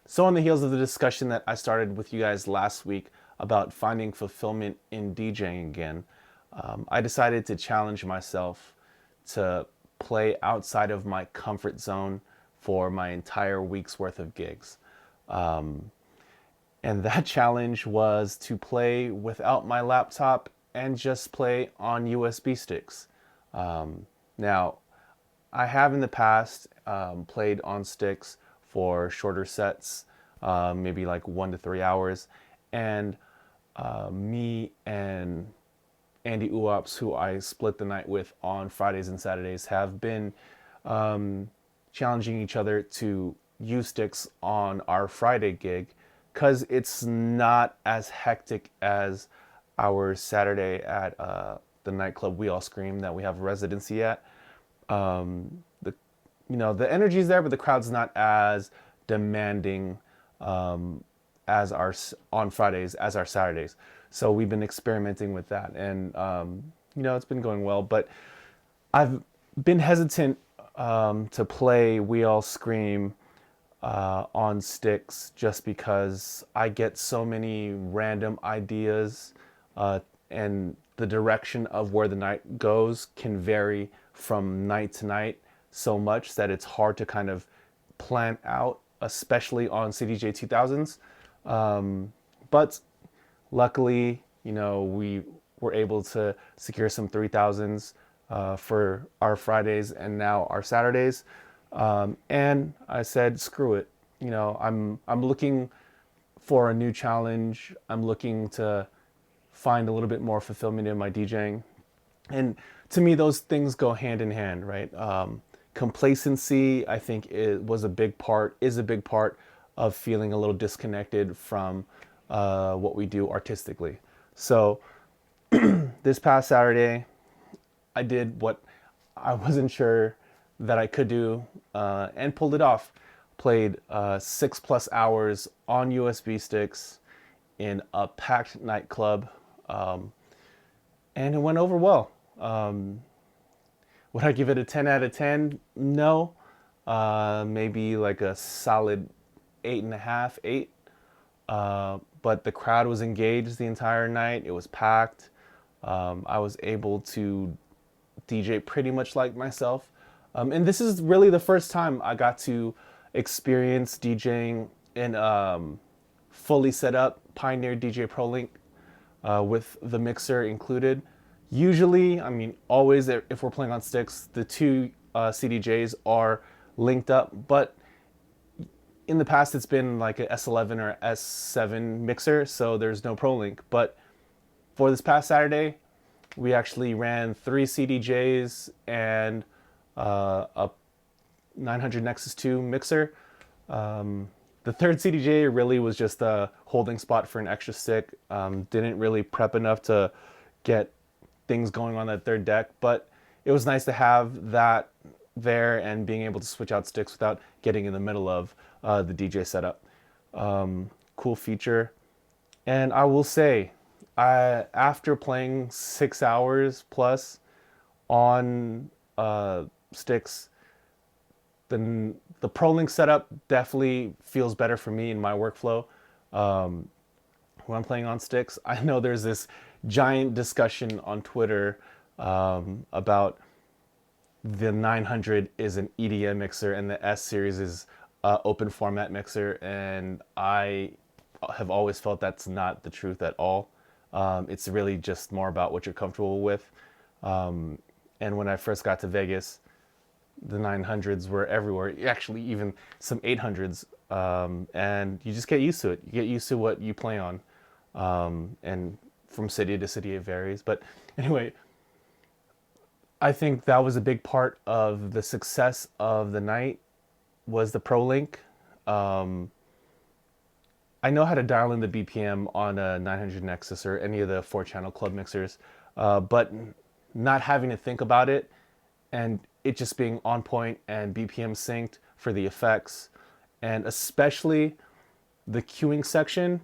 So, on the heels of the discussion that I started with you guys last week about finding fulfillment in DJing again, I decided to challenge myself to play outside of my comfort zone for my entire week's worth of gigs. And that challenge was to play without my laptop and just play on USB sticks. Now, I have in the past played on sticks for shorter sets, maybe like 1 to 3 hours. And me and Andy Uops, who I split the night with on Fridays and Saturdays, have been challenging each other to use sticks on our Friday gig because it's not as hectic as our Saturday at the nightclub We All Scream that we have residency at. The the energy's there, but the crowd's not as demanding as our on Fridays as our Saturdays. So we've been experimenting with that, and it's been going well. But I've been hesitant to play We All Scream on sticks just because I get so many random ideas, and the direction of where the night goes can vary from night to night so much that it's hard to kind of plan out, especially on CDJ 2000s. But luckily, we were able to secure some 3000s for our Fridays and now our Saturdays. And I said, screw it. I'm looking for a new challenge. I'm looking to find a little bit more fulfillment in my DJing. And to me, those things go hand in hand, right? Complacency, I think, is a big part of feeling a little disconnected from what we do artistically. So this past Saturday, I did what I wasn't sure that I could do, and pulled it off. Played 6+ hours on USB sticks in a packed nightclub, and it went over well. Would I give it a 10 out of 10? No. Maybe like a solid 8.5, 8. But the crowd was engaged the entire night. It was packed. I was able to DJ pretty much like myself. And this is really the first time I got to experience DJing in fully set up Pioneer DJ Pro Link with the mixer included. Usually, I mean, always if we're playing on sticks, the two CDJs are linked up, but in the past it's been like a S11 or S7 mixer, so there's no Pro Link. But for this past Saturday, we actually ran 3 CDJs and a 900 Nexus 2 mixer. The third CDJ really was just a holding spot for an extra stick. Didn't really prep enough to get things going on that third deck, but it was nice to have that there and being able to switch out sticks without getting in the middle of the DJ setup. Cool feature. And I will say, after playing 6 hours plus on sticks, the ProLink setup definitely feels better for me in my workflow. When I'm playing on sticks, I know there's this giant discussion on Twitter about the 900 is an EDM mixer and the S series is open format mixer, and I have always felt that's not the truth at all. It's really just more about what you're comfortable with. And when I first got to Vegas, the 900s were everywhere, actually even some 800s, and you just get used to it. You get used to what you play on, and from city to city it varies. But anyway, I think that was a big part of the success of the night was the Pro Link. I know how to dial in the BPM on a 900 Nexus or any of the 4-channel club mixers, but not having to think about it and it just being on point and BPM synced for the effects, and especially the queuing section.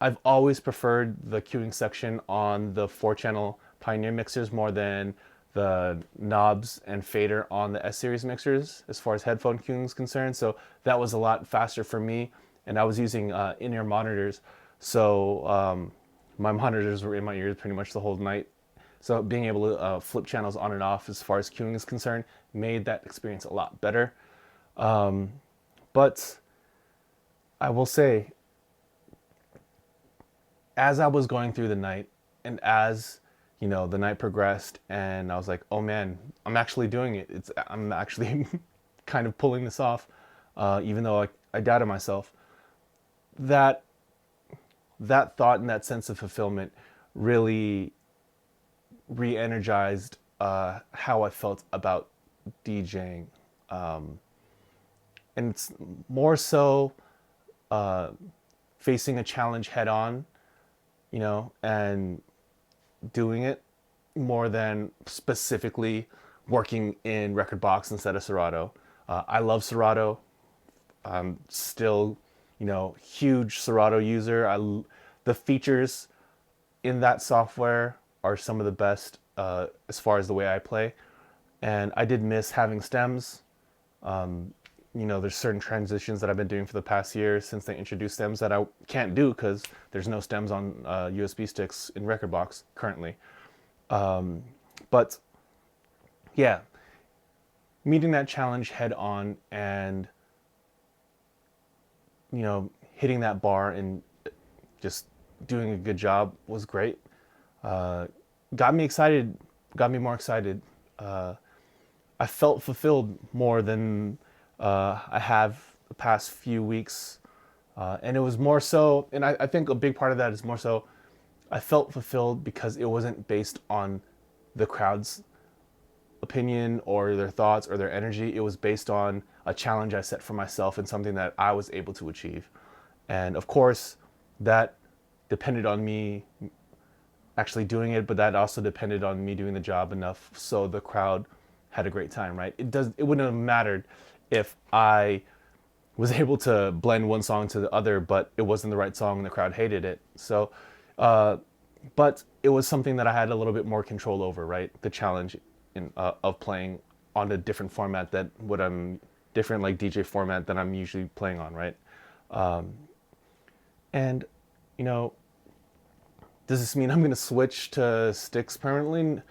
I've always preferred the queuing section on the 4-channel Pioneer mixers more than the knobs and fader on the S-Series mixers as far as headphone queuing is concerned. So that was a lot faster for me, and I was using in-ear monitors, so my monitors were in my ears pretty much the whole night. So being able to flip channels on and off as far as queuing is concerned made that experience a lot better. But I will say, as I was going through the night, and as the night progressed, and I was like, oh man, I'm actually doing it. I'm actually kind of pulling this off, even though I doubted myself. That that thought and that sense of fulfillment really re-energized how I felt about DJing, and it's more so facing a challenge head on, and doing it more than specifically working in Record Box instead of Serato. I love Serato. I'm still, huge Serato user. The features in that software are some of the best as far as the way I play. And I did miss having stems. There's certain transitions that I've been doing for the past year since they introduced stems that I can't do because there's no stems on USB sticks in Record Box currently. But yeah, meeting that challenge head on and hitting that bar and just doing a good job was great. Got me excited, got me more excited. I felt fulfilled more than I have the past few weeks. And it was more so, and I think a big part of that is more so, I felt fulfilled because it wasn't based on the crowd's opinion or their thoughts or their energy. It was based on a challenge I set for myself and something that I was able to achieve. And of course, that depended on me actually doing it, but that also depended on me doing the job enough so the crowd had a great time, right? It wouldn't have mattered if I was able to blend one song to the other, but it wasn't the right song and the crowd hated it. So, but it was something that I had a little bit more control over, right? The challenge of playing on a different format that what I'm different like DJ format that I'm usually playing on, right? And does this mean I'm going to switch to sticks permanently?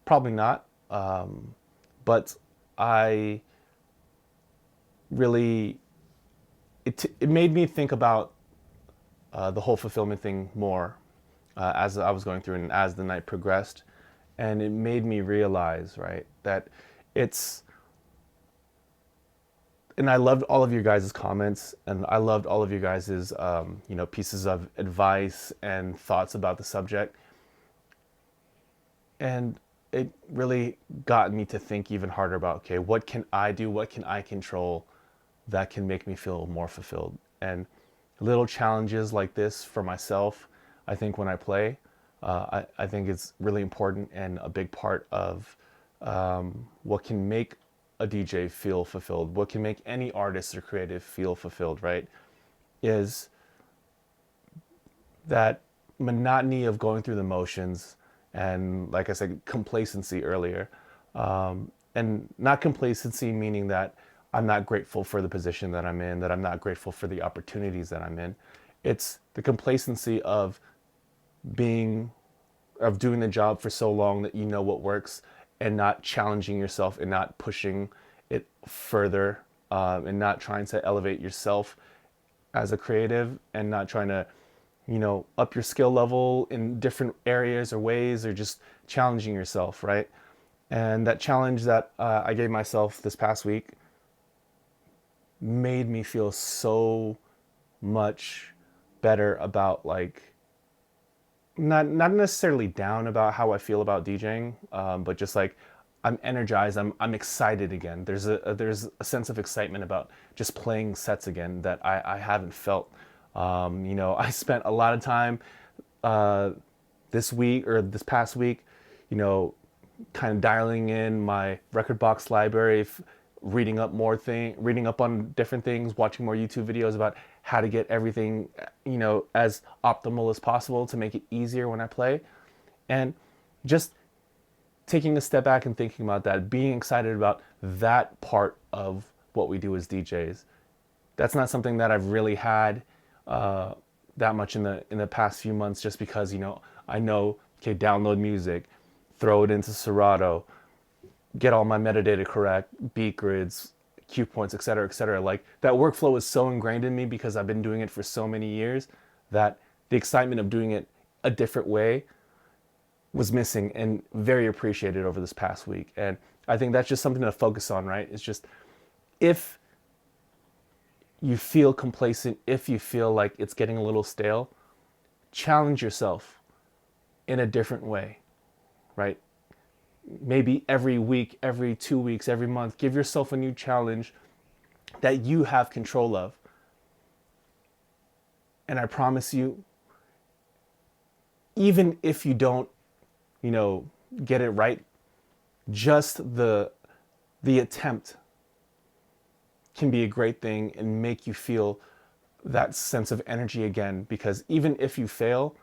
Probably not. But I really, it made me think about the whole fulfillment thing more as I was going through and as the night progressed. And it made me realize, right, that it's, and I loved all of your guys' comments, and I loved all of you guys' pieces of advice and thoughts about the subject. And it really got me to think even harder about, okay, what can I do? What can I control that can make me feel more fulfilled? And little challenges like this for myself, I think when I play, I think it's really important and a big part of what can make a DJ feel fulfilled, what can make any artist or creative feel fulfilled, right? Is that monotony of going through the motions and, like I said, complacency earlier. And not complacency meaning that I'm not grateful for the position that I'm in, that I'm not grateful for the opportunities that I'm in. It's the complacency of doing the job for so long that you know what works and not challenging yourself and not pushing it further, and not trying to elevate yourself as a creative and not trying to up your skill level in different areas or ways, or just challenging yourself, right? And that challenge that I gave myself this past week made me feel so much better about, like, not necessarily down about how I feel about DJing, but just like I'm energized, I'm excited again. There's a sense of excitement about just playing sets again that I haven't felt. I spent a lot of time this week or this past week, kind of dialing in my record box library, reading up on different things, watching more YouTube videos about how to get everything, as optimal as possible to make it easier when I play. And just taking a step back and thinking about that, being excited about that part of what we do as DJs That's not something that I've really had that much in the past few months, just because, you know, I know, okay, download music, throw it into Serato, get all my metadata correct, beat grids, cue points, et cetera, et cetera. Like, that workflow is so ingrained in me because I've been doing it for so many years that the excitement of doing it a different way was missing and very appreciated over this past week. And I think that's just something to focus on, right? It's just, if you feel complacent, if you feel like it's getting a little stale, challenge yourself in a different way, right? Maybe every week, every 2 weeks, every month, give yourself a new challenge that you have control of. And I promise you, even if you don't, you know, get it right, just the attempt can be a great thing and make you feel that sense of energy again. Because even if you fail,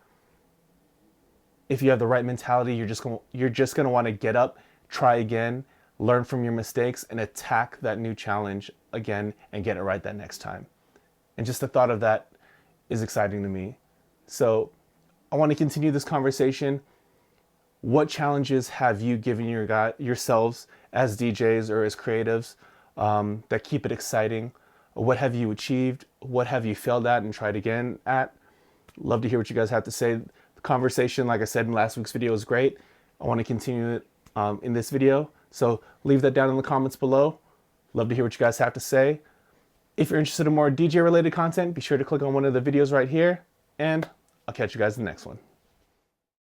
if you have the right mentality, you're just gonna want to get up, try again, learn from your mistakes, and attack that new challenge again and get it right that next time. And just the thought of that is exciting to me. So I want to continue this conversation. What challenges have you given yourselves as DJs or as creatives that keep it exciting? What have you achieved? What have you failed at and tried again at? Love to hear what you guys have to say. The conversation, like I said in last week's video, is great. I want to continue it in this video. So leave that down in the comments below. Love to hear what you guys have to say. If you're interested in more DJ related content, be sure to click on one of the videos right here, and I'll catch you guys in the next one.